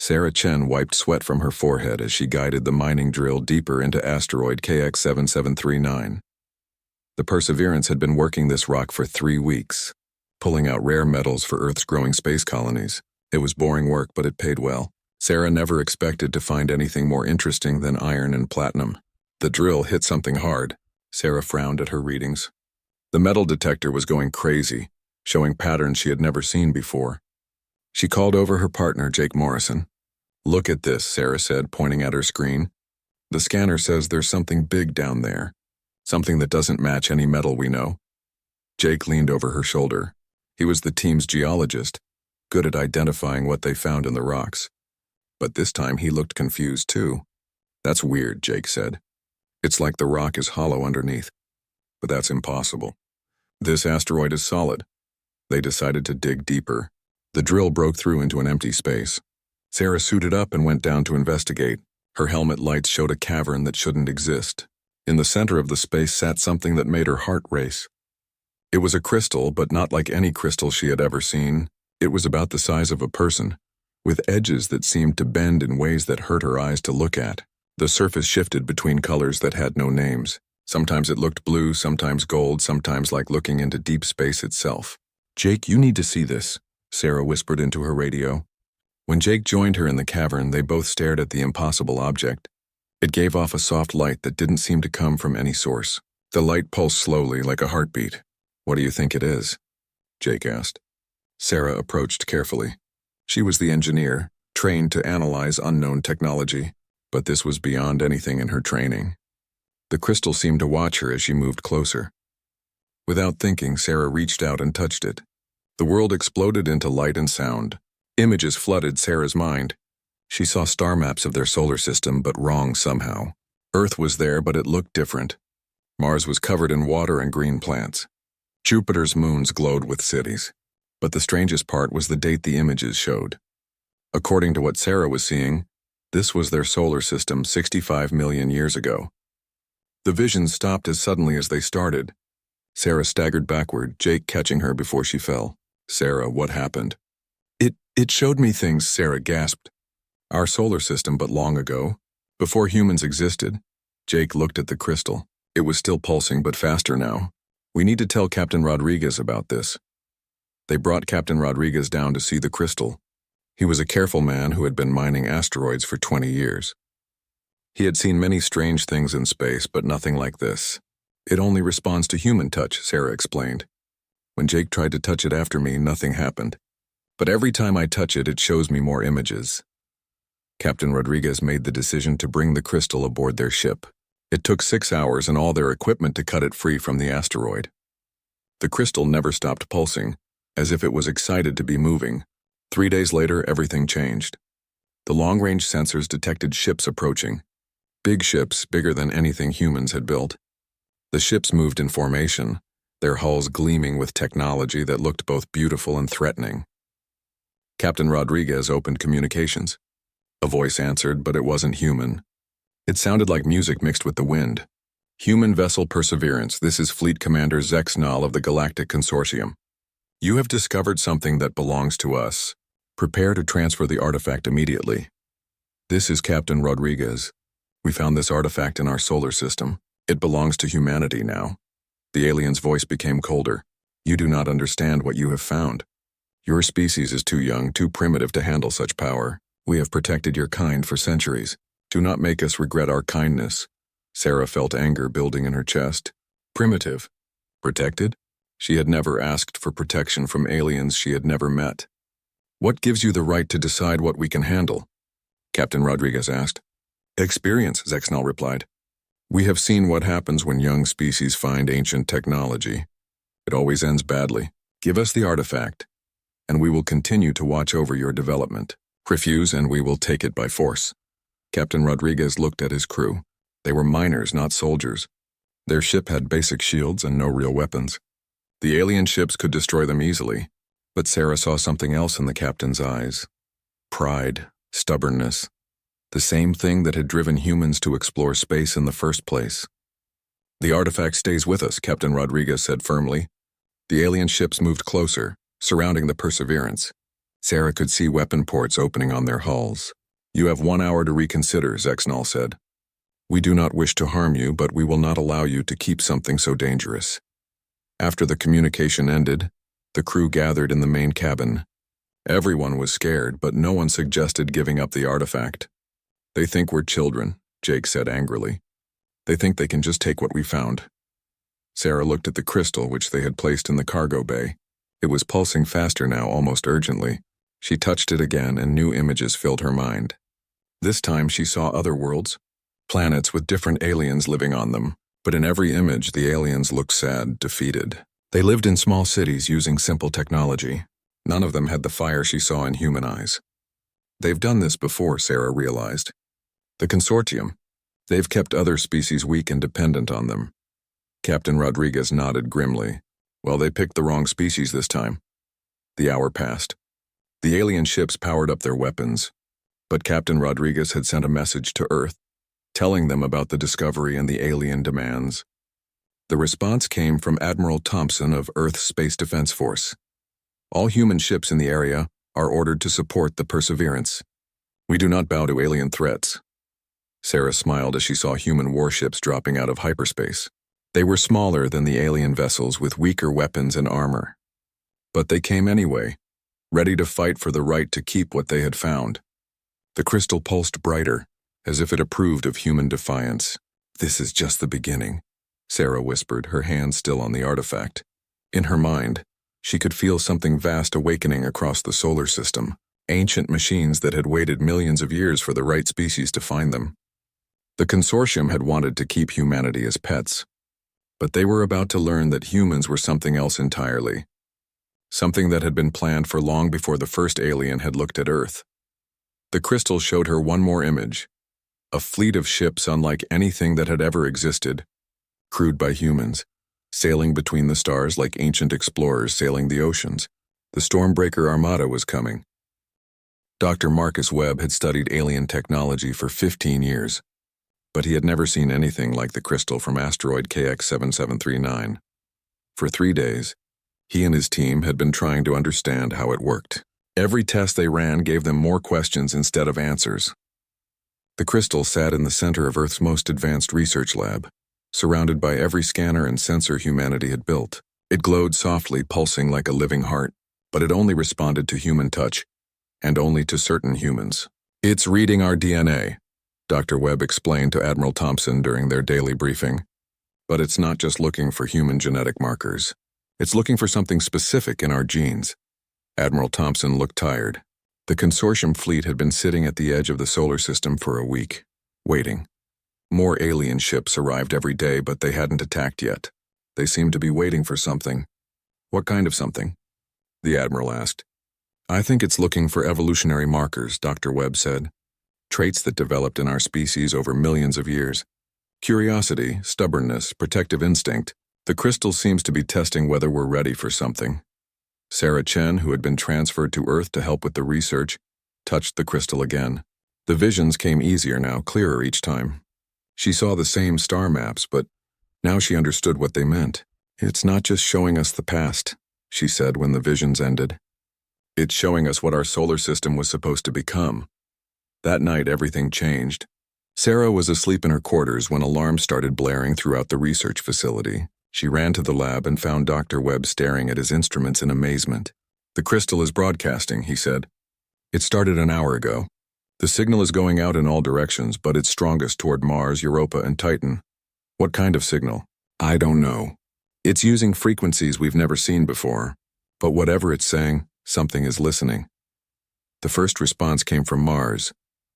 Sarah Chen wiped sweat from her forehead as she guided the mining drill deeper into asteroid KX7739. The Perseverance had been working this rock for 3 weeks, pulling out rare metals for Earth's growing space colonies. It was boring work, but it paid well. Sarah never expected to find anything more interesting than iron and platinum. The drill hit something hard. Sarah frowned at her readings. The metal detector was going crazy, showing patterns she had never seen before. She called over her partner, Jake Morrison. "Look at this," Sarah said, pointing at her screen. "The scanner says there's something big down there, something that doesn't match any metal we know." Jake leaned over her shoulder. He was the team's geologist, good at identifying what they found in the rocks. But this time he looked confused too. "That's weird," Jake said. "It's like the rock is hollow underneath. But that's impossible. This asteroid is solid." They decided to dig deeper. The drill broke through into an empty space. Sarah suited up and went down to investigate. Her helmet lights showed a cavern that shouldn't exist. In the center of the space sat something that made her heart race. It was a crystal, but not like any crystal she had ever seen. It was about the size of a person, with edges that seemed to bend in ways that hurt her eyes to look at. The surface shifted between colors that had no names. Sometimes it looked blue, sometimes gold, sometimes like looking into deep space itself. "Jake, you need to see this," Sarah whispered into her radio. When Jake joined her in the cavern, they both stared at the impossible object. It gave off a soft light that didn't seem to come from any source. The light pulsed slowly, like a heartbeat. "What do you think it is?" Jake asked. Sarah approached carefully. She was the engineer, trained to analyze unknown technology, but this was beyond anything in her training. The crystal seemed to watch her as she moved closer. Without thinking, Sarah reached out and touched it. The world exploded into light and sound. Images flooded Sarah's mind. She saw star maps of their solar system, but wrong somehow. Earth was there, but it looked different. Mars was covered in water and green plants. Jupiter's moons glowed with cities. But the strangest part was the date the images showed. According to what Sarah was seeing, this was their solar system 65 million years ago. The visions stopped as suddenly as they started. Sarah staggered backward, Jake catching her before she fell. "Sarah, what happened?" It showed me things," Sarah gasped. "Our solar system, but long ago, before humans existed." Jake looked at the crystal. It was still pulsing, but faster now. "We need to tell Captain Rodriguez about this." They brought Captain Rodriguez down to see the crystal. He was a careful man who had been mining asteroids for 20 years. He had seen many strange things in space, but nothing like this. "It only responds to human touch," Sarah explained. "When Jake tried to touch it after me, nothing happened. But every time I touch it, it shows me more images." Captain Rodriguez made the decision to bring the crystal aboard their ship. It took 6 hours and all their equipment to cut it free from the asteroid. The crystal never stopped pulsing, as if it was excited to be moving. 3 days later, everything changed. The long-range sensors detected ships approaching. Big ships, bigger than anything humans had built. The ships moved in formation, their hulls gleaming with technology that looked both beautiful and threatening. Captain Rodriguez opened communications. A voice answered, but it wasn't human. It sounded like music mixed with the wind. "Human vessel Perseverance, this is Fleet Commander Zexnal of the Galactic Consortium. You have discovered something that belongs to us. Prepare to transfer the artifact immediately. This is Captain Rodriguez. We found this artifact in our solar system. It belongs to humanity now." The alien's voice became colder. "You do not understand what you have found. Your species is too young, too primitive to handle such power. We have protected your kind for centuries. Do not make us regret our kindness." Sarah felt anger building in her chest. Primitive? Protected? She had never asked for protection from aliens she had never met. "What gives you the right to decide what we can handle?" Captain Rodriguez asked. "Experience," Zexnal replied. "We have seen what happens when young species find ancient technology. It always ends badly. Give us the artifact, and we will continue to watch over your development. Refuse, and we will take it by force." Captain Rodriguez looked at his crew. They were miners, not soldiers. Their ship had basic shields and no real weapons. The alien ships could destroy them easily, but Sarah saw something else in the captain's eyes. Pride, stubbornness, the same thing that had driven humans to explore space in the first place. "The artifact stays with us," Captain Rodriguez said firmly. The alien ships moved closer, surrounding the Perseverance. Sarah could see weapon ports opening on their hulls. "You have 1 hour to reconsider," Zexnal said. "We do not wish to harm you, but we will not allow you to keep something so dangerous." After the communication ended, the crew gathered in the main cabin. Everyone was scared, but no one suggested giving up the artifact. "They think we're children," Jake said angrily. "They think they can just take what we found." Sarah looked at the crystal which they had placed in the cargo bay. It was pulsing faster now, almost urgently. She touched it again and new images filled her mind. This time she saw other worlds, planets with different aliens living on them, but in every image the aliens looked sad, defeated. They lived in small cities using simple technology. None of them had the fire she saw in human eyes. They've done this before, Sarah realized. The consortium. They've kept other species weak and dependent on them. Captain Rodriguez nodded grimly. Well, they picked the wrong species this time. The hour passed. The alien ships powered up their weapons, but Captain Rodriguez had sent a message to Earth, telling them about the discovery and the alien demands. The response came from Admiral Thompson of Earth's Space Defense Force. All human ships in the area are ordered to support the Perseverance. We do not bow to alien threats. Sarah smiled as she saw human warships dropping out of hyperspace. They were smaller than the alien vessels with weaker weapons and armor. But they came anyway, ready to fight for the right to keep what they had found. The crystal pulsed brighter, as if it approved of human defiance. "This is just the beginning," Sarah whispered, her hand still on the artifact. In her mind, she could feel something vast awakening across the solar system, ancient machines that had waited millions of years for the right species to find them. The consortium had wanted to keep humanity as pets, but they were about to learn that humans were something else entirely, something that had been planned for long before the first alien had looked at Earth. The crystal showed her one more image, a fleet of ships unlike anything that had ever existed, crewed by humans, sailing between the stars like ancient explorers sailing the oceans. The Stormbreaker Armada was coming. Dr. Marcus Webb had studied alien technology for 15 years, but he had never seen anything like the crystal from asteroid KX7739. For 3 days, he and his team had been trying to understand how it worked. Every test they ran gave them more questions instead of answers. The crystal sat in the center of Earth's most advanced research lab, surrounded by every scanner and sensor humanity had built. It glowed softly, pulsing like a living heart, but it only responded to human touch, and only to certain humans. "It's reading our DNA," Dr. Webb explained to Admiral Thompson during their daily briefing. "But it's not just looking for human genetic markers. It's looking for something specific in our genes." Admiral Thompson looked tired. The consortium fleet had been sitting at the edge of the solar system for a week, waiting. More alien ships arrived every day, but they hadn't attacked yet. They seemed to be waiting for something. "What kind of something?" the Admiral asked. "I think it's looking for evolutionary markers," Dr. Webb said. "Traits that developed in our species over millions of years. Curiosity, stubbornness, protective instinct. The crystal seems to be testing whether we're ready for something." Sarah Chen, who had been transferred to Earth to help with the research, touched the crystal again. The visions came easier now, clearer each time. She saw the same star maps, but now she understood what they meant. "It's not just showing us the past," she said when the visions ended. "It's showing us what our solar system was supposed to become." That night, everything changed. Sarah was asleep in her quarters when alarms started blaring throughout the research facility. She ran to the lab and found Dr. Webb staring at his instruments in amazement. "The crystal is broadcasting," he said. "It started an hour ago. The signal is going out in all directions, but it's strongest toward Mars, Europa, and Titan." "What kind of signal?" "I don't know. It's using frequencies we've never seen before. But whatever it's saying, something is listening." The first response came from Mars.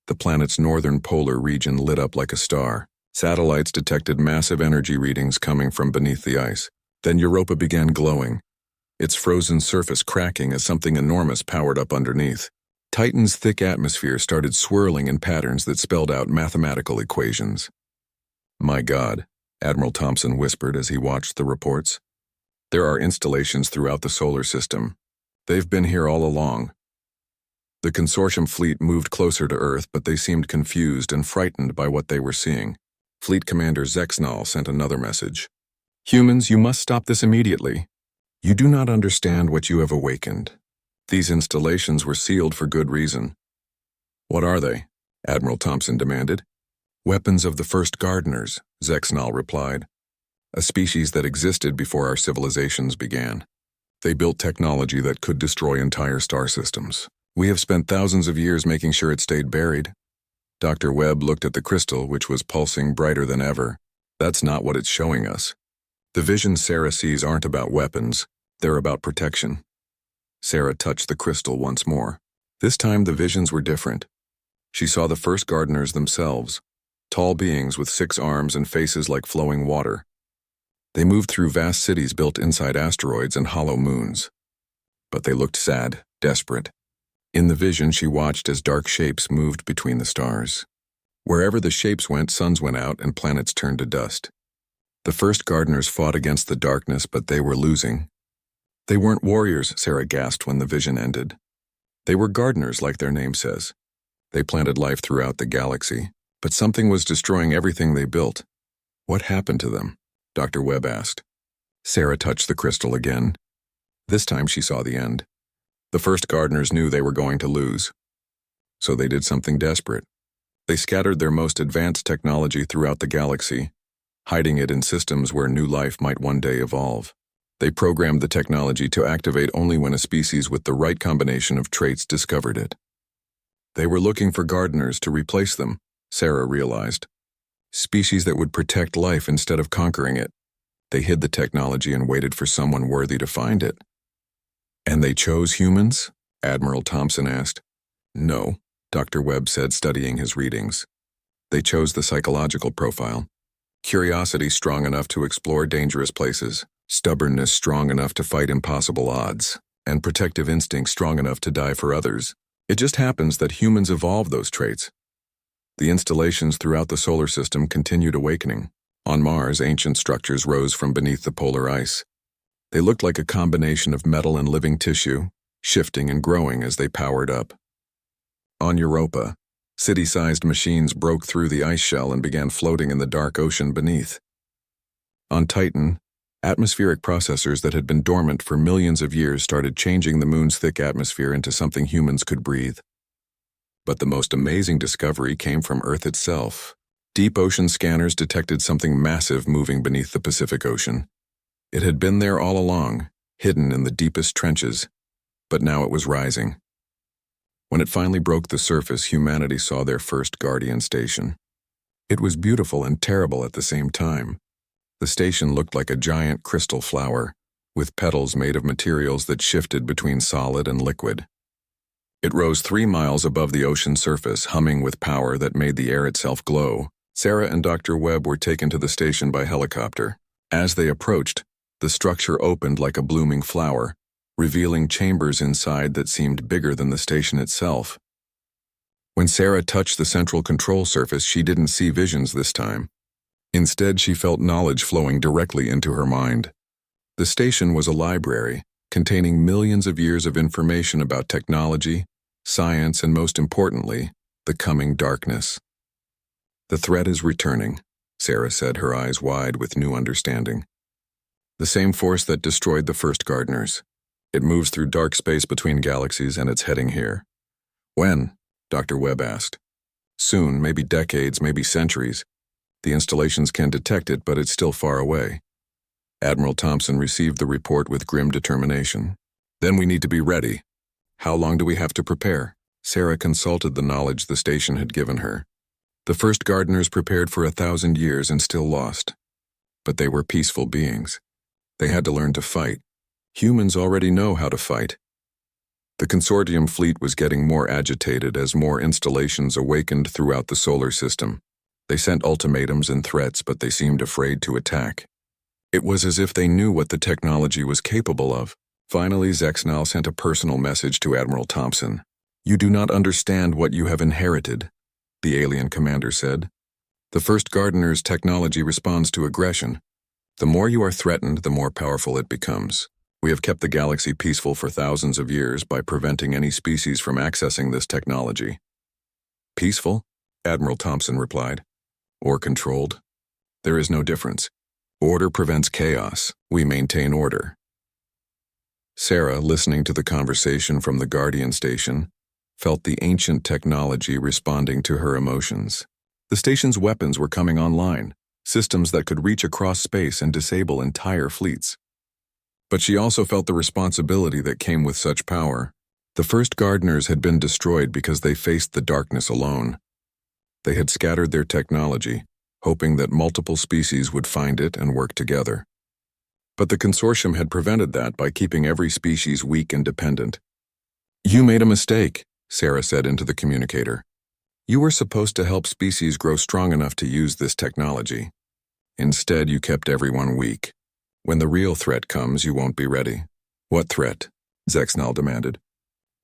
The planet's northern polar region lit up like a star. Satellites detected massive energy readings coming from beneath the ice. Then Europa began glowing, its frozen surface cracking as something enormous powered up underneath. Titan's thick atmosphere started swirling in patterns that spelled out mathematical equations. "My God," Admiral Thompson whispered as he watched the reports. "There are installations throughout the solar system. They've been here all along." The consortium fleet moved closer to Earth, but they seemed confused and frightened by what they were seeing. Fleet Commander Zexnal sent another message. "Humans, you must stop this immediately. You do not understand what you have awakened. These installations were sealed for good reason. "What are they?" Admiral Thompson demanded. "Weapons of the first gardeners," Zexnal replied. "A species that existed before our civilizations began. They built technology that could destroy entire star systems. We have spent thousands of years making sure it stayed buried." Dr. Webb looked at the crystal, which was pulsing brighter than ever. "That's not what it's showing us. The visions Sarah sees aren't about weapons, they're about protection." Sarah touched the crystal once more. This time the visions were different. She saw the first gardeners themselves, tall beings with 6 arms and faces like flowing water. They moved through vast cities built inside asteroids and hollow moons. But they looked sad, desperate. In the vision she watched as dark shapes moved between the stars. Wherever the shapes went, suns went out and planets turned to dust. The first gardeners fought against the darkness, but they were losing. "They weren't warriors," Sarah gasped when the vision ended. "They were gardeners, like their name says. They planted life throughout the galaxy, but something was destroying everything they built." "What happened to them?" Dr. Webb asked. Sarah touched the crystal again. This time she saw the end. The first gardeners knew they were going to lose. So they did something desperate. They scattered their most advanced technology throughout the galaxy, hiding it in systems where new life might one day evolve. They programmed the technology to activate only when a species with the right combination of traits discovered it. They were looking for gardeners to replace them, Sarah realized. Species that would protect life instead of conquering it. They hid the technology and waited for someone worthy to find it. "And they chose humans?" Admiral Thompson asked. "No," Dr. Webb said, studying his readings. "They chose the psychological profile. Curiosity strong enough to explore dangerous places, stubbornness strong enough to fight impossible odds, and protective instinct strong enough to die for others. It just happens that humans evolved those traits." The installations throughout the solar system continued awakening. On Mars, ancient structures rose from beneath the polar ice. They looked like a combination of metal and living tissue, shifting and growing as they powered up. On Europa, city-sized machines broke through the ice shell and began floating in the dark ocean beneath. On Titan, atmospheric processors that had been dormant for millions of years started changing the moon's thick atmosphere into something humans could breathe. But the most amazing discovery came from Earth itself. Deep ocean scanners detected something massive moving beneath the Pacific Ocean. It had been there all along, hidden in the deepest trenches, but now it was rising. When it finally broke the surface, humanity saw their first Guardian station. It was beautiful and terrible at the same time. The station looked like a giant crystal flower, with petals made of materials that shifted between solid and liquid. It rose 3 miles above the ocean surface, humming with power that made the air itself glow. Sarah and Dr. Webb were taken to the station by helicopter. As they approached, the structure opened like a blooming flower, revealing chambers inside that seemed bigger than the station itself. When Sarah touched the central control surface, she didn't see visions this time. Instead, she felt knowledge flowing directly into her mind. The station was a library, containing millions of years of information about technology, science, and most importantly, the coming darkness. "The threat is returning," Sarah said, her eyes wide with new understanding. "The same force that destroyed the first gardeners. It moves through dark space between galaxies and it's heading here." "When?" Dr. Webb asked. "Soon, maybe decades, maybe centuries. The installations can detect it, but it's still far away." Admiral Thompson received the report with grim determination. "Then we need to be ready. How long do we have to prepare?" Sarah consulted the knowledge the station had given her. The first gardeners prepared for 1,000 years and still lost. But they were peaceful beings. They had to learn to fight. Humans already know how to fight. The consortium fleet was getting more agitated as more installations awakened throughout the solar system. They sent ultimatums and threats, but they seemed afraid to attack. It was as if they knew what the technology was capable of. Finally, Zexnal sent a personal message to Admiral Thompson. "You do not understand what you have inherited," the alien commander said. "The first gardener's technology responds to aggression. The more you are threatened, the more powerful it becomes. We have kept the galaxy peaceful for thousands of years by preventing any species from accessing this technology." "Peaceful?" Admiral Thompson replied. "Or controlled? There is no difference. Order prevents chaos. We maintain order." Sarah, listening to the conversation from the Guardian station, felt the ancient technology responding to her emotions. The station's weapons were coming online, systems that could reach across space and disable entire fleets. But she also felt the responsibility that came with such power. The first gardeners had been destroyed because they faced the darkness alone. They had scattered their technology, hoping that multiple species would find it and work together. But the consortium had prevented that by keeping every species weak and dependent. "You made a mistake," Sarah said into the communicator. "You were supposed to help species grow strong enough to use this technology. Instead, you kept everyone weak. When the real threat comes, you won't be ready." "What threat?" Zexnal demanded.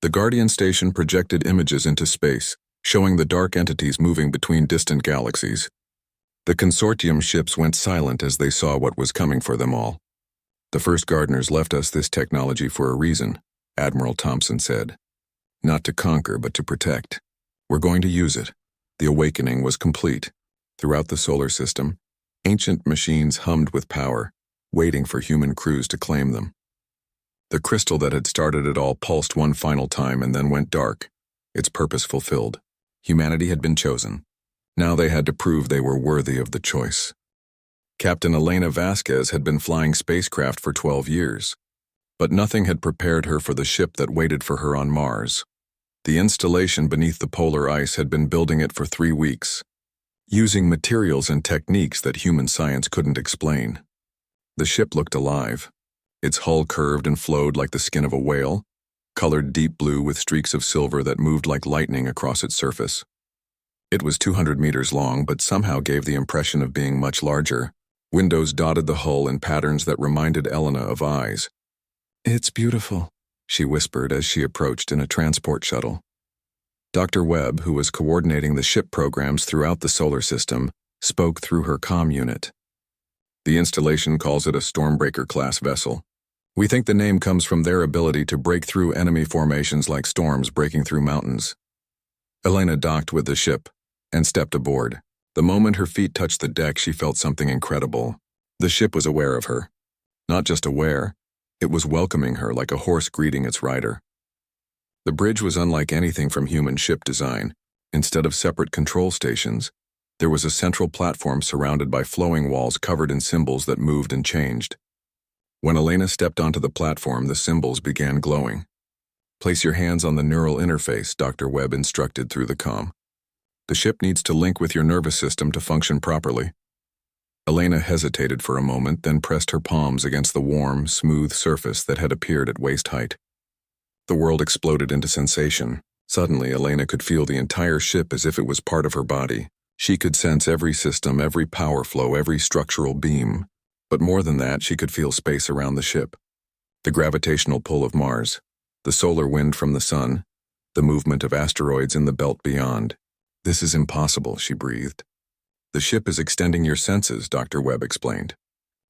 The Guardian station projected images into space, showing the dark entities moving between distant galaxies. The consortium ships went silent as they saw what was coming for them all. "The first gardeners left us this technology for a reason," Admiral Thompson said. "Not to conquer, but to protect. We're going to use it." The awakening was complete. Throughout the solar system, ancient machines hummed with power, waiting for human crews to claim them. The crystal that had started it all pulsed one final time and then went dark, its purpose fulfilled. Humanity had been chosen. Now they had to prove they were worthy of the choice. Captain Elena Vasquez had been flying spacecraft for 12 years, but nothing had prepared her for the ship that waited for her on Mars. The installation beneath the polar ice had been building it for 3 weeks, using materials and techniques that human science couldn't explain. The ship looked alive. Its hull curved and flowed like the skin of a whale, colored deep blue with streaks of silver that moved like lightning across its surface. It was 200 meters long, but somehow gave the impression of being much larger. Windows dotted the hull in patterns that reminded Elena of eyes. "It's beautiful," she whispered as she approached in a transport shuttle. Dr. Webb, who was coordinating the ship programs throughout the solar system, spoke through her comm unit. "The installation calls it a Stormbreaker-class vessel. We think the name comes from their ability to break through enemy formations like storms breaking through mountains." Elena docked with the ship and stepped aboard. The moment her feet touched the deck, she felt something incredible. The ship was aware of her. Not just aware, it was welcoming her like a horse greeting its rider. The bridge was unlike anything from human ship design. Instead of separate control stations, there was a central platform surrounded by flowing walls covered in symbols that moved and changed. When Elena stepped onto the platform, the symbols began glowing. "Place your hands on the neural interface," Dr. Webb instructed through the comm. "The ship needs to link with your nervous system to function properly." Elena hesitated for a moment, then pressed her palms against the warm, smooth surface that had appeared at waist height. The world exploded into sensation. Suddenly, Elena could feel the entire ship as if it was part of her body. She could sense every system, every power flow, every structural beam. But more than that, she could feel space around the ship. The gravitational pull of Mars, the solar wind from the sun, the movement of asteroids in the belt beyond. "This is impossible," she breathed. "The ship is extending your senses," Dr. Webb explained.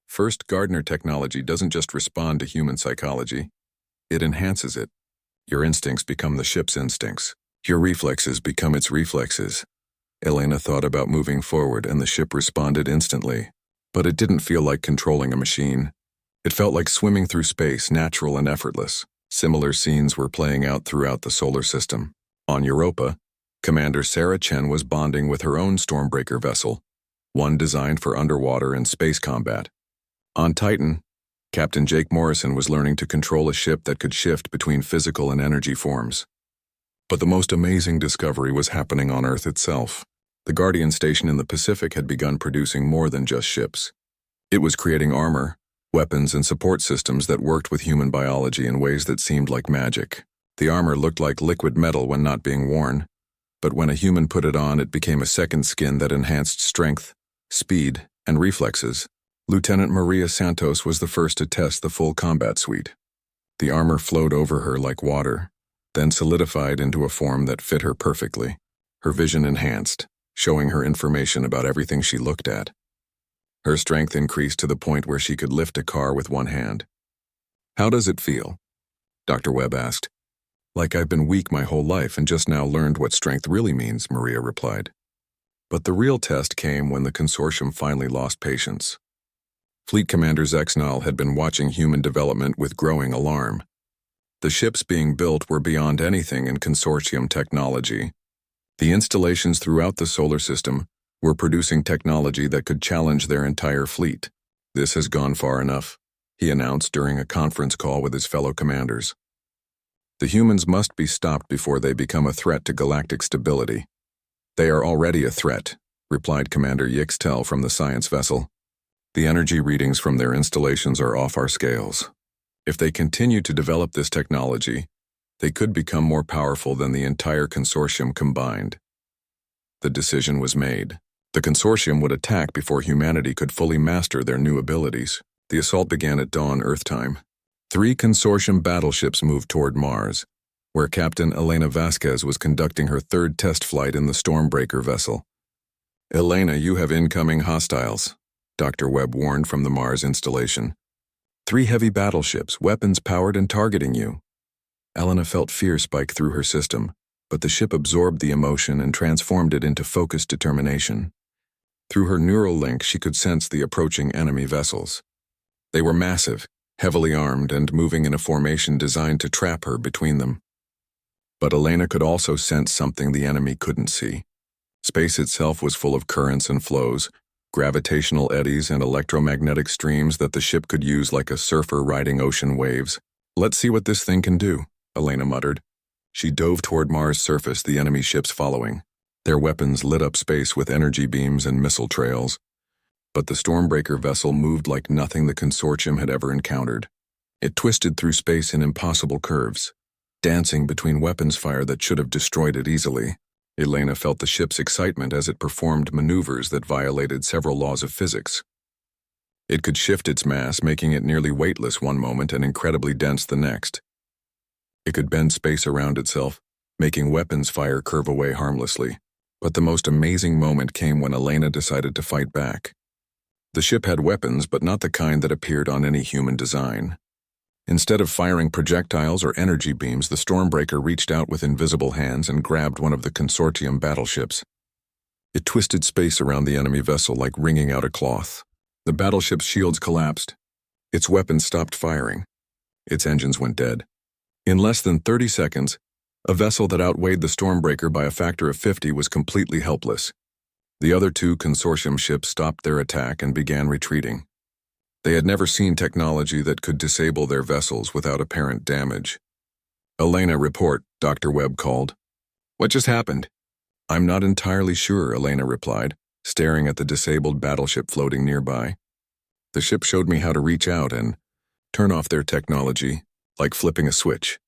"First Gardner technology doesn't just respond to human psychology. It enhances it. Your instincts become the ship's instincts. Your reflexes become its reflexes." Elena thought about moving forward, and the ship responded instantly. But it didn't feel like controlling a machine. It felt like swimming through space, natural and effortless. Similar scenes were playing out throughout the solar system. On Europa, Commander Sarah Chen was bonding with her own Stormbreaker vessel, one designed for underwater and space combat. On Titan, Captain Jake Morrison was learning to control a ship that could shift between physical and energy forms. But the most amazing discovery was happening on Earth itself. The Guardian station in the Pacific had begun producing more than just ships. It was creating armor, weapons, and support systems that worked with human biology in ways that seemed like magic. The armor looked like liquid metal when not being worn, but when a human put it on, it became a second skin that enhanced strength, speed, and reflexes. Lieutenant Maria Santos was the first to test the full combat suite. The armor flowed over her like water, then solidified into a form that fit her perfectly. Her vision enhanced, showing her information about everything she looked at. Her strength increased to the point where she could lift a car with one hand. "How does it feel?" Dr. Webb asked. "Like I've been weak my whole life and just now learned what strength really means," Maria replied. But the real test came when the consortium finally lost patience. Fleet Commander Zexnal had been watching human development with growing alarm. The ships being built were beyond anything in consortium technology. The installations throughout the solar system were producing technology that could challenge their entire fleet. "This has gone far enough," he announced during a conference call with his fellow commanders. "The humans must be stopped before they become a threat to galactic stability." "They are already a threat," replied Commander Yixtel from the science vessel. "The energy readings from their installations are off our scales. If they continue to develop this technology, they could become more powerful than the entire consortium combined." The decision was made. The consortium would attack before humanity could fully master their new abilities. The assault began at dawn Earth time. 3 consortium battleships moved toward Mars, where Captain Elena Vasquez was conducting her 3rd test flight in the Stormbreaker vessel. "Elena, you have incoming hostiles," Dr. Webb warned from the Mars installation. 3 heavy battleships, weapons-powered and targeting you." Elena felt fear spike through her system, but the ship absorbed the emotion and transformed it into focused determination. Through her neural link, she could sense the approaching enemy vessels. They were massive, heavily armed, and moving in a formation designed to trap her between them. But Elena could also sense something the enemy couldn't see. Space itself was full of currents and flows, gravitational eddies and electromagnetic streams that the ship could use like a surfer riding ocean waves. "Let's see what this thing can do," Elena muttered. She dove toward Mars' surface, the enemy ships following. Their weapons lit up space with energy beams and missile trails. But the Stormbreaker vessel moved like nothing the consortium had ever encountered. It twisted through space in impossible curves, dancing between weapons fire that should have destroyed it easily. Elena felt the ship's excitement as it performed maneuvers that violated several laws of physics. It could shift its mass, making it nearly weightless one moment and incredibly dense the next. It could bend space around itself, making weapons fire curve away harmlessly. But the most amazing moment came when Elena decided to fight back. The ship had weapons, but not the kind that appeared on any human design. Instead of firing projectiles or energy beams, the Stormbreaker reached out with invisible hands and grabbed one of the consortium battleships. It twisted space around the enemy vessel like wringing out a cloth. The battleship's shields collapsed. Its weapons stopped firing. Its engines went dead. In less than 30 seconds, a vessel that outweighed the Stormbreaker by a factor of 50 was completely helpless. The other 2 consortium ships stopped their attack and began retreating. They had never seen technology that could disable their vessels without apparent damage. "Elena, report," Dr. Webb called. "What just happened?" "I'm not entirely sure," Elena replied, staring at the disabled battleship floating nearby. "The ship showed me how to reach out and turn off their technology, like flipping a switch."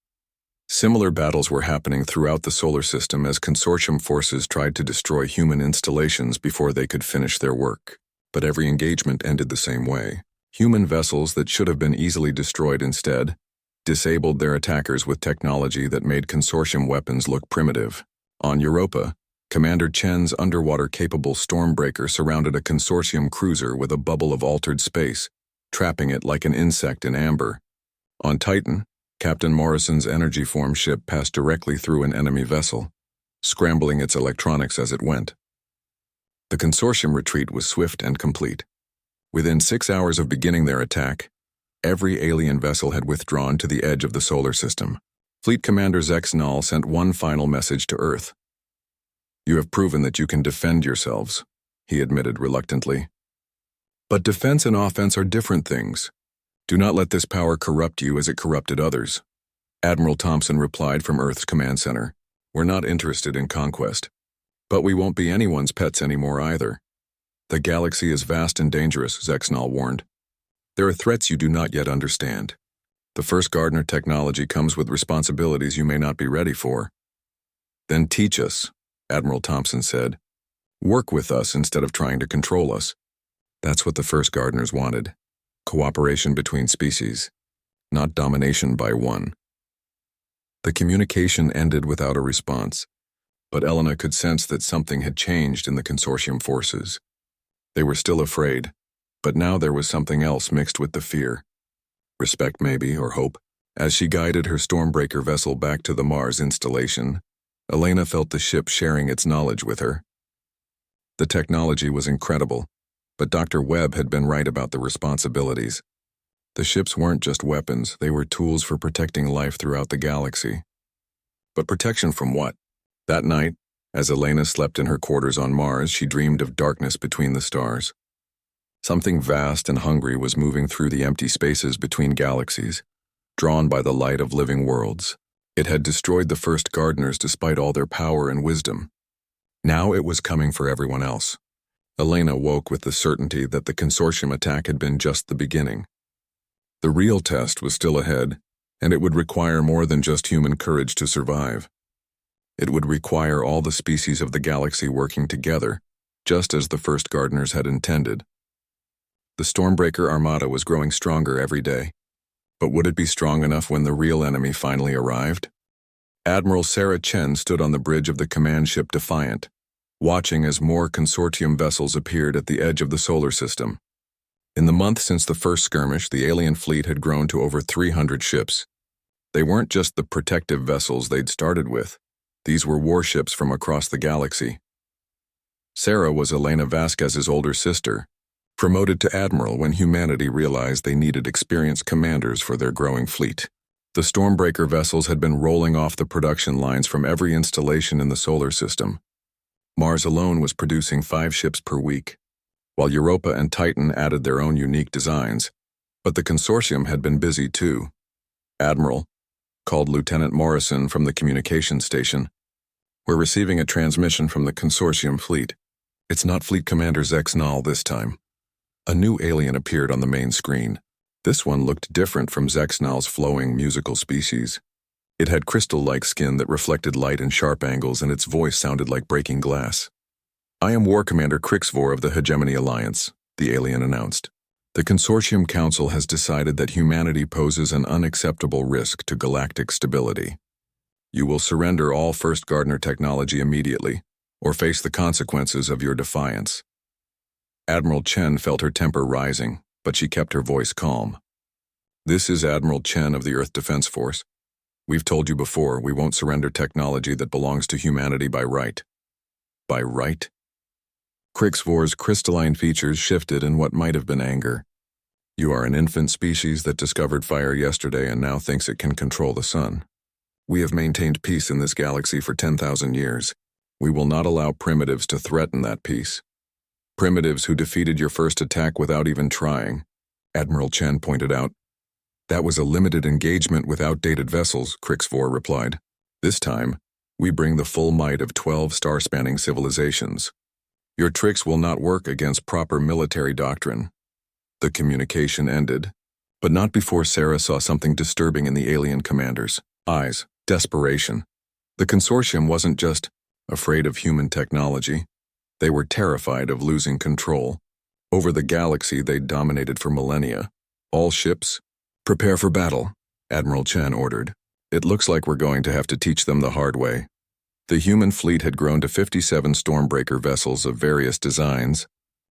Similar battles were happening throughout the solar system as consortium forces tried to destroy human installations before they could finish their work. But every engagement ended the same way. Human vessels that should have been easily destroyed instead disabled their attackers with technology that made consortium weapons look primitive. On Europa, Commander Chen's underwater-capable Stormbreaker surrounded a consortium cruiser with a bubble of altered space, trapping it like an insect in amber. On Titan, Captain Morrison's energy form ship passed directly through an enemy vessel, scrambling its electronics as it went. The consortium retreat was swift and complete. Within 6 hours of beginning their attack, every alien vessel had withdrawn to the edge of the solar system. Fleet Commander Zex Null sent one final message to Earth. "You have proven that you can defend yourselves," he admitted reluctantly. "But defense and offense are different things. Do not let this power corrupt you as it corrupted others." Admiral Thompson replied from Earth's command center. "We're not interested in conquest. But we won't be anyone's pets anymore either." "The galaxy is vast and dangerous," Zexnal warned. "There are threats you do not yet understand. The first Gardner technology comes with responsibilities you may not be ready for." "Then teach us," Admiral Thompson said. "Work with us instead of trying to control us." That's what the first Gardners wanted. Cooperation between species, not domination by one. The communication ended without a response, but Elena could sense that something had changed in the consortium forces. They were still afraid, but now there was something else mixed with the fear. Respect maybe, or hope. As she guided her Stormbreaker vessel back to the Mars installation, Elena felt the ship sharing its knowledge with her. The technology was incredible, but Dr. Webb had been right about the responsibilities. The ships weren't just weapons, they were tools for protecting life throughout the galaxy. But protection from what? That night, as Elena slept in her quarters on Mars, she dreamed of darkness between the stars. Something vast and hungry was moving through the empty spaces between galaxies, drawn by the light of living worlds. It had destroyed the first gardeners despite all their power and wisdom. Now it was coming for everyone else. Elena woke with the certainty that the consortium attack had been just the beginning. The real test was still ahead, and it would require more than just human courage to survive. It would require all the species of the galaxy working together, just as the first gardeners had intended. The Stormbreaker Armada was growing stronger every day. But would it be strong enough when the real enemy finally arrived? Admiral Sarah Chen stood on the bridge of the command ship Defiant, watching as more consortium vessels appeared at the edge of the solar system. In the month since the first skirmish, the alien fleet had grown to over 300 ships. They weren't just the protective vessels they'd started with. These were warships from across the galaxy. Sarah was Elena Vasquez's older sister, promoted to admiral when humanity realized they needed experienced commanders for their growing fleet. The Stormbreaker vessels had been rolling off the production lines from every installation in the solar system. Mars alone was producing 5 ships per week, while Europa and Titan added their own unique designs. But the consortium had been busy too. Admiral, called Lieutenant Morrison from the communications station, "We're receiving a transmission from the consortium fleet. It's not Fleet Commander Zexnal this time." A new alien appeared on the main screen. This one looked different from Zexnal's flowing musical species. It had crystal-like skin that reflected light in sharp angles, and its voice sounded like breaking glass. "I am War Commander Crixvor of the Hegemony Alliance," the alien announced. "The Consortium Council has decided that humanity poses an unacceptable risk to galactic stability. You will surrender all First Gardener technology immediately, or face the consequences of your defiance." Admiral Chen felt her temper rising, but she kept her voice calm. "This is Admiral Chen of the Earth Defense Force. We've told you before, we won't surrender technology that belongs to humanity by right." By right? Crixvor's crystalline features shifted in what might have been anger. "You are an infant species that discovered fire yesterday and now thinks it can control the sun. We have maintained peace in this galaxy for 10,000 years. We will not allow primitives to threaten that peace. Primitives who defeated your first attack without even trying," Admiral Chen pointed out. "That was a limited engagement with outdated vessels," Crixvor replied. "This time, we bring the full might of 12 star-spanning civilizations. Your tricks will not work against proper military doctrine." The communication ended, but not before Sarah saw something disturbing in the alien commander's eyes. Desperation. The consortium wasn't just afraid of human technology. They were terrified of losing control. Over the galaxy they'd dominated for millennia. "All ships, prepare for battle," Admiral Chen ordered. "It looks like we're going to have to teach them the hard way." The human fleet had grown to 57 Stormbreaker vessels of various designs,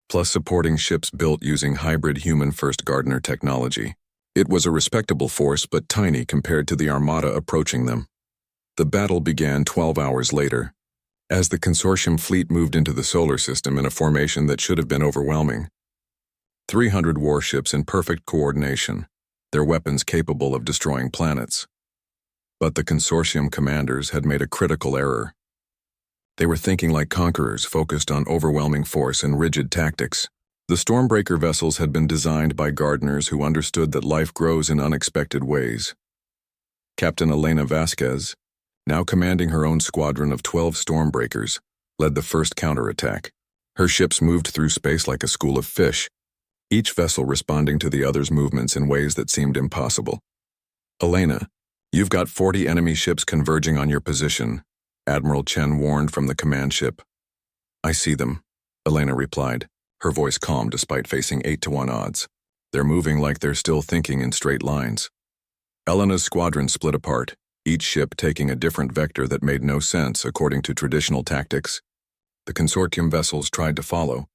plus supporting ships built using hybrid human First Gardener technology. It was a respectable force, but tiny compared to the Armada approaching them. The battle began 12 hours later, as the consortium fleet moved into the solar system in a formation that should have been overwhelming. 300 warships in perfect coordination, their weapons capable of destroying planets. But the consortium commanders had made a critical error. They were thinking like conquerors, focused on overwhelming force and rigid tactics. The Stormbreaker vessels had been designed by gardeners who understood that life grows in unexpected ways. Captain Elena Vasquez, now commanding her own squadron of 12 Stormbreakers, led the first counterattack. Her ships moved through space like a school of fish, each vessel responding to the other's movements in ways that seemed impossible. "Elena, you've got 40 enemy ships converging on your position," Admiral Chen warned from the command ship. "I see them," Elena replied, her voice calm despite facing 8-to-1 odds. "They're moving like they're still thinking in straight lines." Elena's squadron split apart, each ship taking a different vector that made no sense according to traditional tactics. The consortium vessels tried to follow,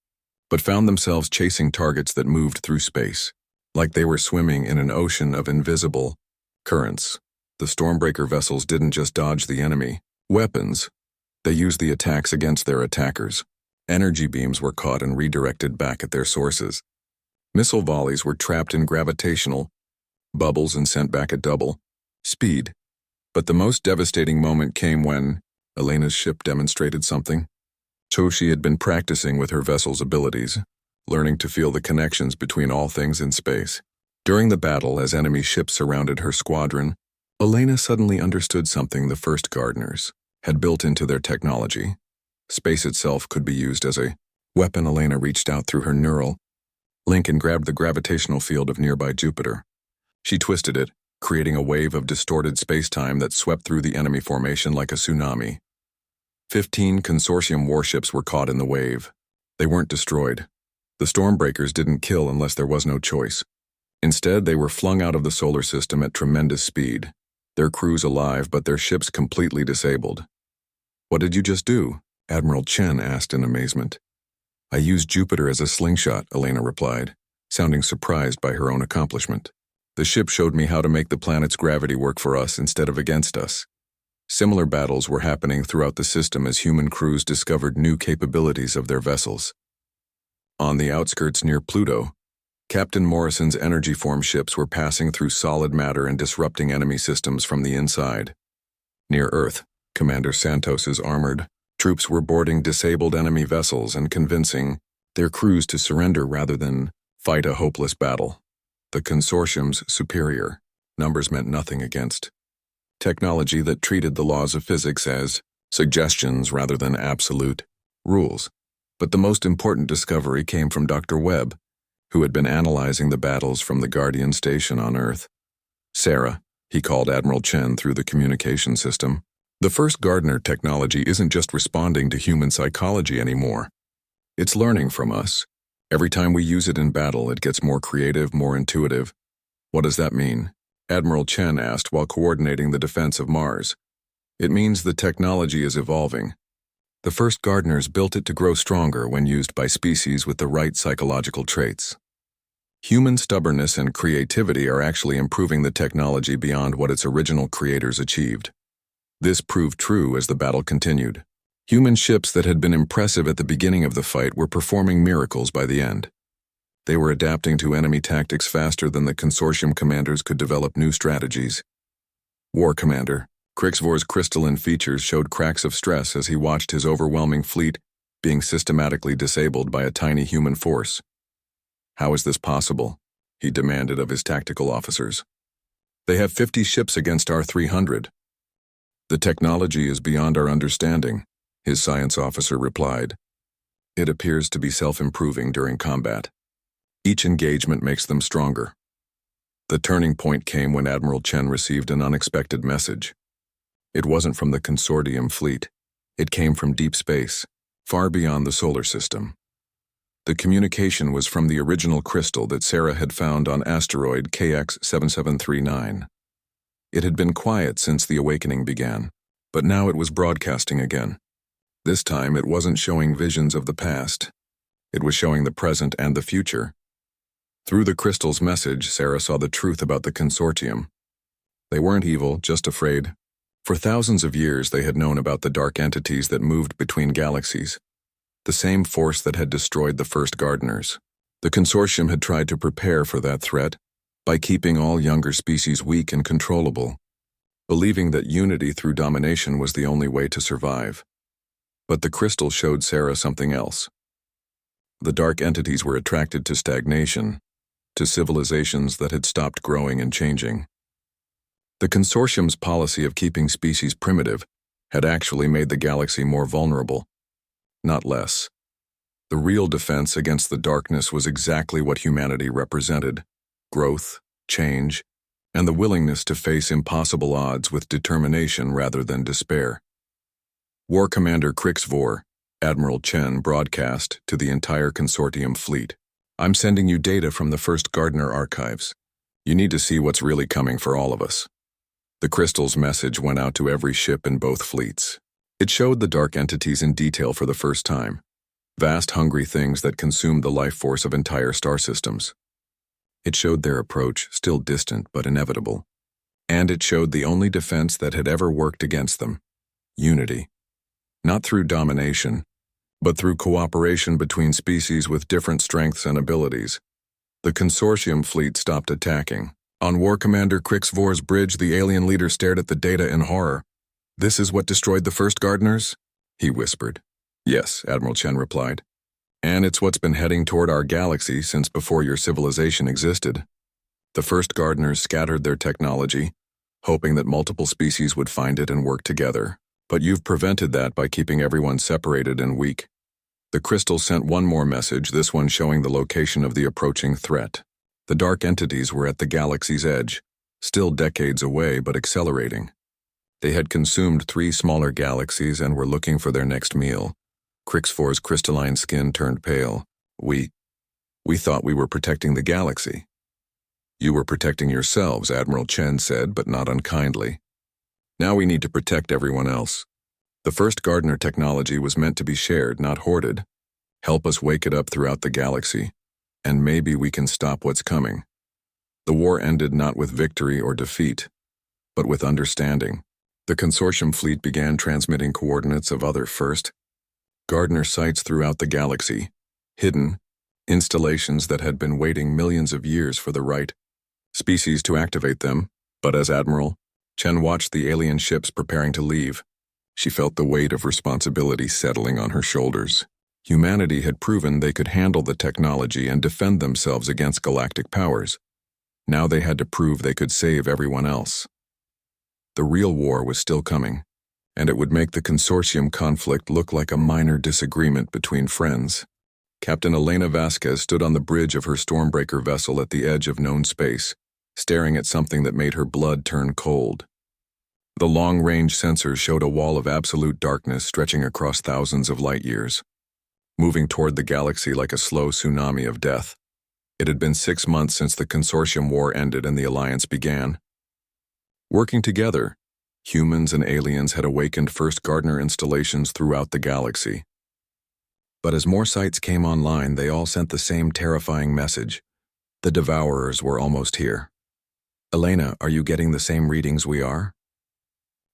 but found themselves chasing targets that moved through space, like they were swimming in an ocean of invisible currents. The Stormbreaker vessels didn't just dodge the enemy weapons, they used the attacks against their attackers. Energy beams were caught and redirected back at their sources. Missile volleys were trapped in gravitational bubbles and sent back at double speed. But the most devastating moment came when Elena's ship demonstrated something. So she had been practicing with her vessel's abilities, learning to feel the connections between all things in space. During the battle, as enemy ships surrounded her squadron, Elena suddenly understood something the first gardeners had built into their technology. Space itself could be used as a weapon. Elena reached out through her neural link and grabbed the gravitational field of nearby Jupiter. She twisted it, creating a wave of distorted space-time that swept through the enemy formation like a tsunami. 15 consortium warships were caught in the wave. They weren't destroyed. The Stormbreakers didn't kill unless there was no choice. Instead, they were flung out of the solar system at tremendous speed, their crews alive but their ships completely disabled. "What did you just do?" Admiral Chen asked in amazement. "I used Jupiter as a slingshot," Elena replied, sounding surprised by her own accomplishment. "The ship showed me how to make the planet's gravity work for us instead of against us." Similar battles were happening throughout the system as human crews discovered new capabilities of their vessels. On the outskirts near Pluto, Captain Morrison's energy form ships were passing through solid matter and disrupting enemy systems from the inside. Near Earth, Commander Santos's armored troops were boarding disabled enemy vessels and convincing their crews to surrender rather than fight a hopeless battle. The consortium's superior numbers meant nothing against technology that treated the laws of physics as suggestions rather than absolute rules. But the most important discovery came from Dr. Webb, who had been analyzing the battles from the Guardian station on Earth. "Sarah," he called Admiral Chen through the communication system, "the first Gardner technology isn't just responding to human psychology anymore. It's learning from us. Every time we use it in battle, it gets more creative, more intuitive." "What does that mean?" Admiral Chen asked while coordinating the defense of Mars. "It means the technology is evolving. The first gardeners built it to grow stronger when used by species with the right psychological traits. Human stubbornness and creativity are actually improving the technology beyond what its original creators achieved." This proved true as the battle continued. Human ships that had been impressive at the beginning of the fight were performing miracles by the end. They were adapting to enemy tactics faster than the consortium commanders could develop new strategies. War Commander Krixvor's crystalline features showed cracks of stress as he watched his overwhelming fleet being systematically disabled by a tiny human force. "How is this possible?" he demanded of his tactical officers. "They have 50 ships against our 300. "The technology is beyond our understanding," his science officer replied. "It appears to be self-improving during combat. Each engagement makes them stronger." The turning point came when Admiral Chen received an unexpected message. It wasn't from the consortium fleet. It came from deep space, far beyond the solar system. The communication was from the original crystal that Sarah had found on asteroid KX7739. It had been quiet since the awakening began, but now it was broadcasting again. This time it wasn't showing visions of the past. It was showing the present and the future. Through the crystal's message, Sarah saw the truth about the consortium. They weren't evil, just afraid. For thousands of years they had known about the dark entities that moved between galaxies, the same force that had destroyed the first gardeners. The consortium had tried to prepare for that threat by keeping all younger species weak and controllable, believing that unity through domination was the only way to survive. But the crystal showed Sarah something else. The dark entities were attracted to stagnation, to civilizations that had stopped growing and changing. The consortium's policy of keeping species primitive had actually made the galaxy more vulnerable, not less. The real defense against the darkness was exactly what humanity represented: growth, change, and the willingness to face impossible odds with determination rather than despair. War Commander Krixvor, Admiral Chen broadcast to the entire consortium fleet. "I'm sending you data from the first Gardner archives. You need to see what's really coming for all of us." The crystal's message went out to every ship in both fleets. It showed the dark entities in detail for the first time. Vast, hungry things that consumed the life force of entire star systems. It showed their approach, still distant but inevitable. And it showed the only defense that had ever worked against them: unity. Not through domination, but through cooperation between species with different strengths and abilities. The consortium fleet stopped attacking. On War Commander Krixvor's bridge, the alien leader stared at the data in horror. "This is what destroyed the first Gardeners?" he whispered. "Yes," Admiral Chen replied. "And it's what's been heading toward our galaxy since before your civilization existed. The first Gardeners scattered their technology, hoping that multiple species would find it and work together. But you've prevented that by keeping everyone separated and weak." The crystal sent one more message, this one showing the location of the approaching threat. The dark entities were at the galaxy's edge, still decades away but accelerating. They had consumed 3 smaller galaxies and were looking for their next meal. Krixvor's crystalline skin turned pale. We thought we were protecting the galaxy." "You were protecting yourselves," Admiral Chen said, but not unkindly. "Now we need to protect everyone else. The first Gardener technology was meant to be shared, not hoarded. Help us wake it up throughout the galaxy, and maybe we can stop what's coming." The war ended not with victory or defeat, but with understanding. The consortium fleet began transmitting coordinates of other first Gardener sites throughout the galaxy, hidden installations that had been waiting millions of years for the right species to activate them. But as Admiral, Chen watched the alien ships preparing to leave. She felt the weight of responsibility settling on her shoulders. Humanity had proven they could handle the technology and defend themselves against galactic powers. Now they had to prove they could save everyone else. The real war was still coming, and it would make the consortium conflict look like a minor disagreement between friends. Captain Elena Vasquez stood on the bridge of her Stormbreaker vessel at the edge of known space, staring at something that made her blood turn cold. The long-range sensors showed a wall of absolute darkness stretching across thousands of light years, moving toward the galaxy like a slow tsunami of death. It had been 6 months since the consortium war ended and the alliance began. Working together, humans and aliens had awakened first Gardener installations throughout the galaxy. But as more sites came online, they all sent the same terrifying message. The Devourers were almost here. "Elena, are you getting the same readings we are?"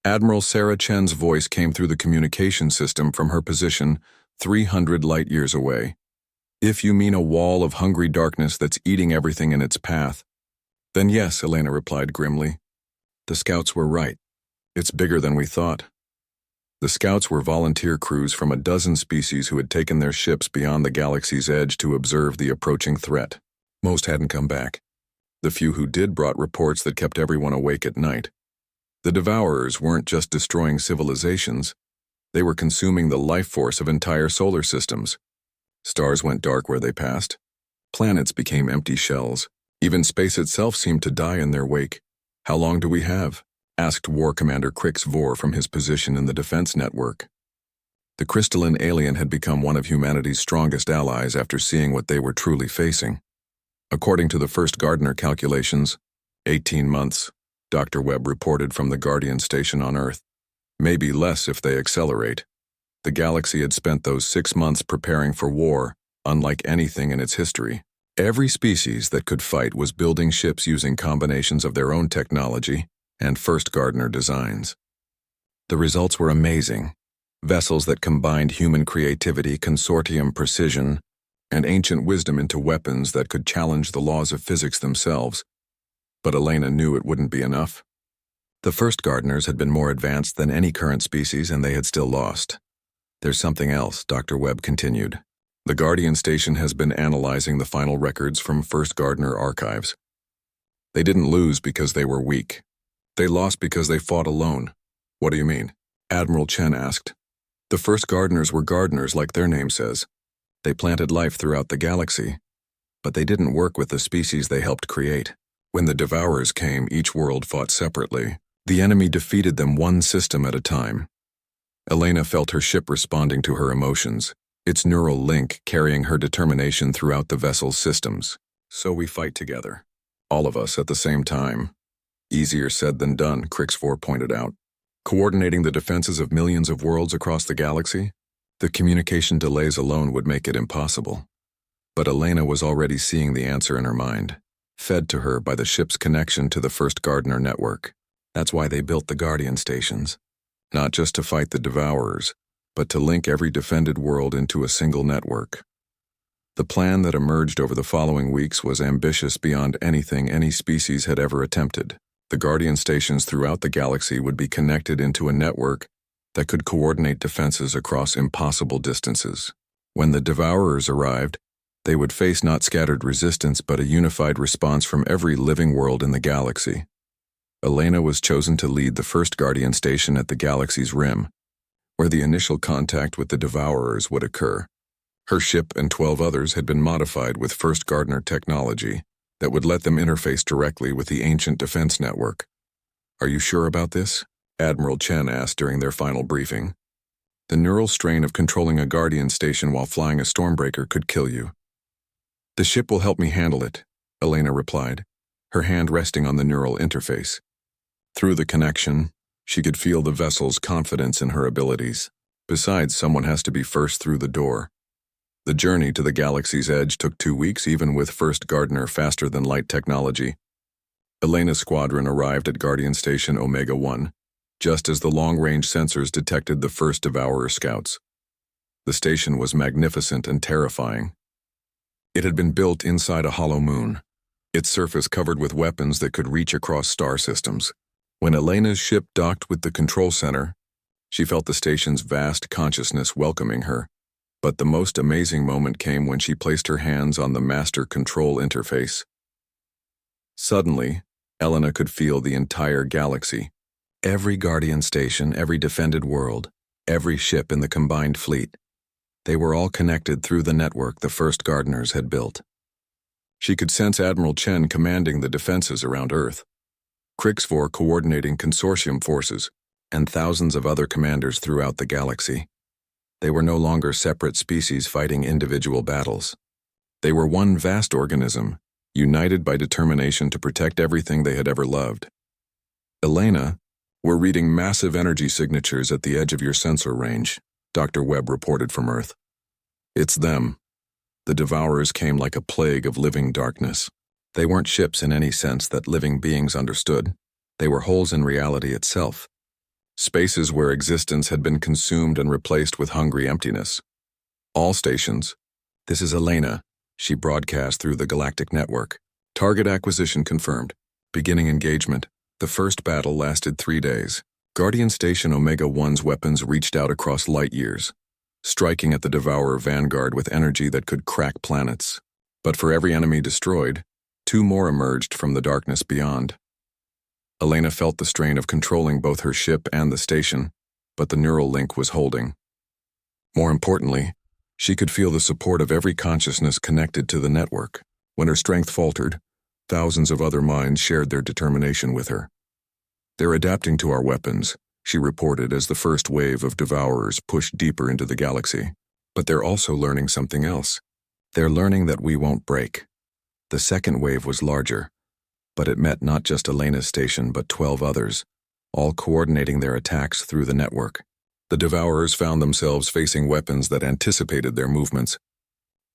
Admiral Sarah Chen's voice came through the communication system from her position 300 light-years away. "If you mean a wall of hungry darkness that's eating everything in its path, then yes," Elena replied grimly. "The scouts were right. It's bigger than we thought." The scouts were volunteer crews from a dozen species who had taken their ships beyond the galaxy's edge to observe the approaching threat. Most hadn't come back. The few who did brought reports that kept everyone awake at night. The Devourers weren't just destroying civilizations, they were consuming the life force of entire solar systems. Stars went dark where they passed. Planets became empty shells. Even space itself seemed to die in their wake. "How long do we have?" asked War Commander Krixvor from his position in the defense network. The crystalline alien had become one of humanity's strongest allies after seeing what they were truly facing. According to the first Gardener calculations, 18 months, Dr. Webb reported from the Guardian station on Earth. Maybe less if they accelerate. The galaxy had spent those 6 months preparing for war, unlike anything in its history. Every species that could fight was building ships using combinations of their own technology and first Gardener designs. The results were amazing. Vessels that combined human creativity, consortium precision, and ancient wisdom into weapons that could challenge the laws of physics themselves. But Elena knew it wouldn't be enough. The first Gardeners had been more advanced than any current species, and they had still lost. "There's something else," Dr. Webb continued. "The Guardian station has been analyzing the final records from first Gardener archives. They didn't lose because they were weak. They lost because they fought alone." "What do you mean?" Admiral Chen asked. "The first Gardeners were gardeners, like their name says. They planted life throughout the galaxy, but they didn't work with the species they helped create. When the Devourers came, each world fought separately. The enemy defeated them one system at a time." Elena felt her ship responding to her emotions, its neural link carrying her determination throughout the vessel's systems. "So we fight together. All of us at the same time. Easier said than done," Krixvor pointed out. "Coordinating the defenses of millions of worlds across the galaxy? The communication delays alone would make it impossible." But Elena was already seeing the answer in her mind, fed to her by the ship's connection to the first Gardener network. That's why they built the Guardian stations. Not just to fight the Devourers, but to link every defended world into a single network. The plan that emerged over the following weeks was ambitious beyond anything any species had ever attempted. The Guardian stations throughout the galaxy would be connected into a network that could coordinate defenses across impossible distances. When the Devourers arrived, they would face not scattered resistance but a unified response from every living world in the galaxy. Elena was chosen to lead the first Guardian station at the galaxy's rim, where the initial contact with the Devourers would occur. Her ship and 12 others had been modified with First Gardener technology that would let them interface directly with the ancient defense network. "Are you sure about this?" Admiral Chen asked during their final briefing. "The neural strain of controlling a Guardian station while flying a Stormbreaker could kill you." "The ship will help me handle it," Elena replied, her hand resting on the neural interface. Through the connection, she could feel the vessel's confidence in her abilities. Besides, someone has to be first through the door. The journey to the galaxy's edge took 2 weeks, even with First Gardener faster-than-light technology. Elena's squadron arrived at Guardian Station Omega-1, just as the long-range sensors detected the first Devourer scouts. The station was magnificent and terrifying. It had been built inside a hollow moon, its surface covered with weapons that could reach across star systems. When Elena's ship docked with the control center, she felt the station's vast consciousness welcoming her. But the most amazing moment came when she placed her hands on the master control interface. Suddenly, Elena could feel the entire galaxy. Every Guardian station, every defended world, every ship in the combined fleet. They were all connected through the network the First Gardeners had built. She could sense Admiral Chen commanding the defenses around Earth, Krixvor coordinating consortium forces, and thousands of other commanders throughout the galaxy. They were no longer separate species fighting individual battles. They were one vast organism, united by determination to protect everything they had ever loved. "Elena, we're reading massive energy signatures at the edge of your sensor range," Dr. Webb reported from Earth. "It's them." The Devourers came like a plague of living darkness. They weren't ships in any sense that living beings understood. They were holes in reality itself. Spaces where existence had been consumed and replaced with hungry emptiness. "All stations. This is Elena," she broadcast through the galactic network. "Target acquisition confirmed. Beginning engagement." The first battle lasted 3 days. Guardian Station Omega-1's weapons reached out across light years, striking at the Devourer vanguard with energy that could crack planets. But for every enemy destroyed, 2 more emerged from the darkness beyond. Elena felt the strain of controlling both her ship and the station, but the neural link was holding. More importantly, she could feel the support of every consciousness connected to the network. When her strength faltered, thousands of other minds shared their determination with her. "They're adapting to our weapons," she reported as the first wave of Devourers pushed deeper into the galaxy. "But they're also learning something else. They're learning that we won't break." The second wave was larger, but it met not just Elena's station but 12 others, all coordinating their attacks through the network. The Devourers found themselves facing weapons that anticipated their movements,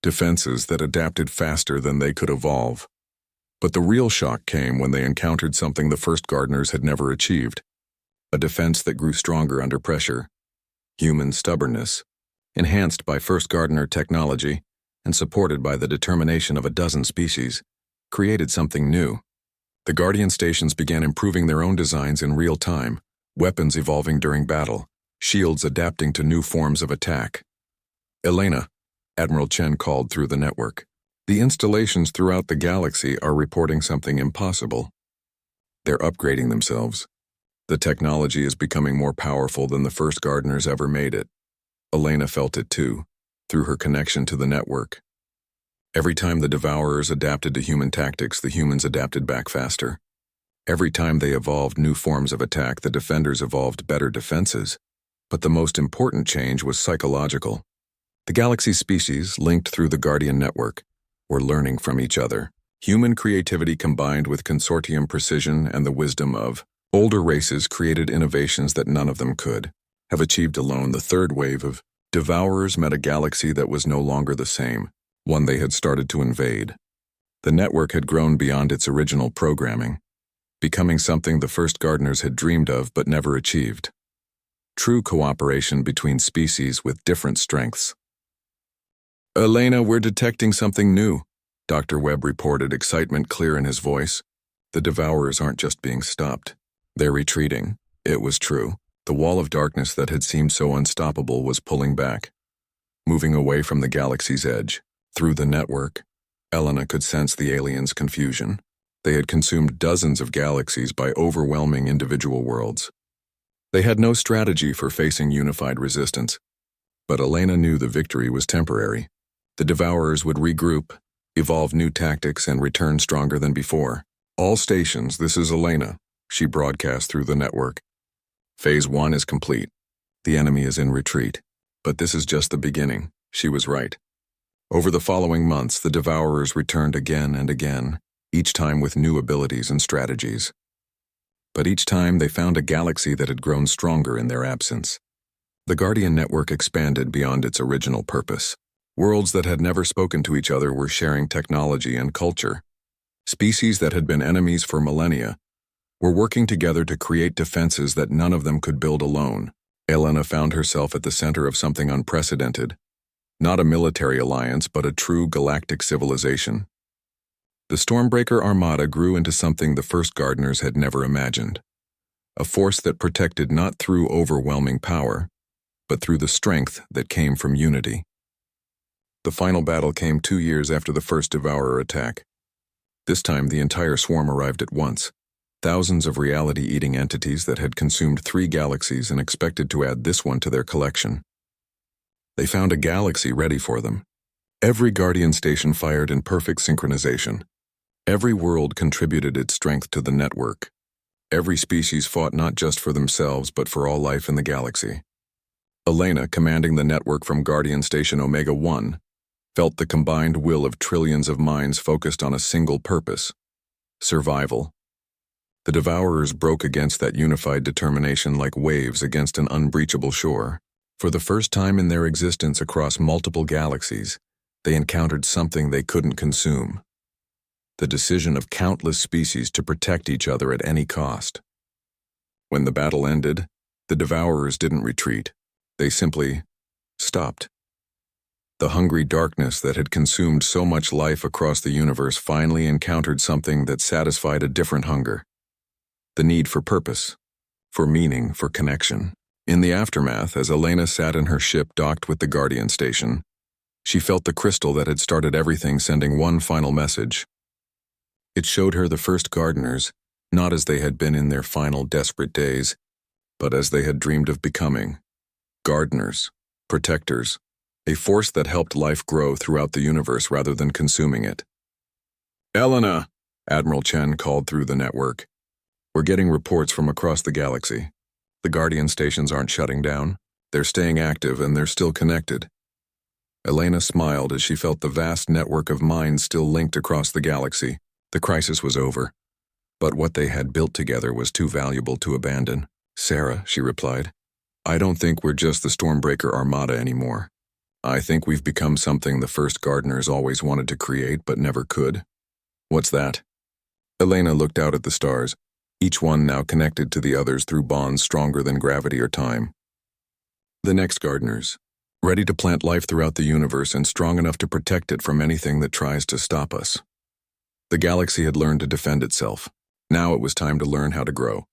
defenses that adapted faster than they could evolve. But the real shock came when they encountered something the First Gardeners had never achieved, a defense that grew stronger under pressure. Human stubbornness, enhanced by First Gardener technology and supported by the determination of a dozen species, created something new. The Guardian stations began improving their own designs in real time, weapons evolving during battle, shields adapting to new forms of attack. "Elena," Admiral Chen called through the network, "the installations throughout the galaxy are reporting something impossible. They're upgrading themselves. The technology is becoming more powerful than the First Gardeners ever made it." Elena felt it too, through her connection to the network. Every time the Devourers adapted to human tactics, the humans adapted back faster. Every time they evolved new forms of attack, the defenders evolved better defenses. But the most important change was psychological. The galaxy species, linked through the Guardian network, were learning from each other. Human creativity combined with consortium precision and the wisdom of older races created innovations that none of them could have achieved alone. The third wave of Devourers met a galaxy that was no longer the same, one they had started to invade. The network had grown beyond its original programming, becoming something the First Gardeners had dreamed of but never achieved. True cooperation between species with different strengths. Elena, we're detecting something new, Dr. Webb reported, excitement clear in his voice. The Devourers aren't just being stopped. They're retreating. It was true. The wall of darkness that had seemed so unstoppable was pulling back, moving away from the galaxy's edge. Through the network, Elena could sense the aliens' confusion. They had consumed dozens of galaxies by overwhelming individual worlds. They had no strategy for facing unified resistance. But Elena knew the victory was temporary. The Devourers would regroup, evolve new tactics, and return stronger than before. All stations, this is Elena, she broadcast through the network. Phase 1 is complete. The enemy is in retreat. But this is just the beginning. She was right. Over the following months, the Devourers returned again and again, each time with new abilities and strategies. But each time they found a galaxy that had grown stronger in their absence. The Guardian network expanded beyond its original purpose. Worlds that had never spoken to each other were sharing technology and culture. Species that had been enemies for millennia were working together to create defenses that none of them could build alone. Elena found herself at the center of something unprecedented. Not a military alliance, but a true galactic civilization. The Stormbreaker Armada grew into something the first gardeners had never imagined. A force that protected not through overwhelming power, but through the strength that came from unity. The final battle came 2 years after the first Devourer attack. This time the entire swarm arrived at once. Thousands of reality-eating entities that had consumed 3 galaxies and expected to add this one to their collection. They found a galaxy ready for them. Every Guardian station fired in perfect synchronization. Every world contributed its strength to the network. Every species fought not just for themselves, but for all life in the galaxy. Elena, commanding the network from Guardian Station Omega-1, felt the combined will of trillions of minds focused on a single purpose: survival. The Devourers broke against that unified determination like waves against an unbreachable shore. For the first time in their existence across multiple galaxies, they encountered something they couldn't consume: the decision of countless species to protect each other at any cost. When the battle ended, the Devourers didn't retreat. They simply stopped. The hungry darkness that had consumed so much life across the universe finally encountered something that satisfied a different hunger: the need for purpose, for meaning, for connection. In the aftermath, as Elena sat in her ship docked with the Guardian station, she felt the crystal that had started everything sending one final message. It showed her the first gardeners, not as they had been in their final desperate days, but as they had dreamed of becoming. Gardeners, protectors, a force that helped life grow throughout the universe rather than consuming it. "Elena," Admiral Chen called through the network. "We're getting reports from across the galaxy. The Guardian stations aren't shutting down. They're staying active and they're still connected." Elena smiled as she felt the vast network of minds still linked across the galaxy. The crisis was over, but what they had built together was too valuable to abandon. "Sarah," she replied, "I don't think we're just the Stormbreaker Armada anymore. I think we've become something the first gardeners always wanted to create but never could." "What's that?" Elena looked out at the stars, each one now connected to the others through bonds stronger than gravity or time. "The next gardeners, ready to plant life throughout the universe and strong enough to protect it from anything that tries to stop us." The galaxy had learned to defend itself. Now it was time to learn how to grow.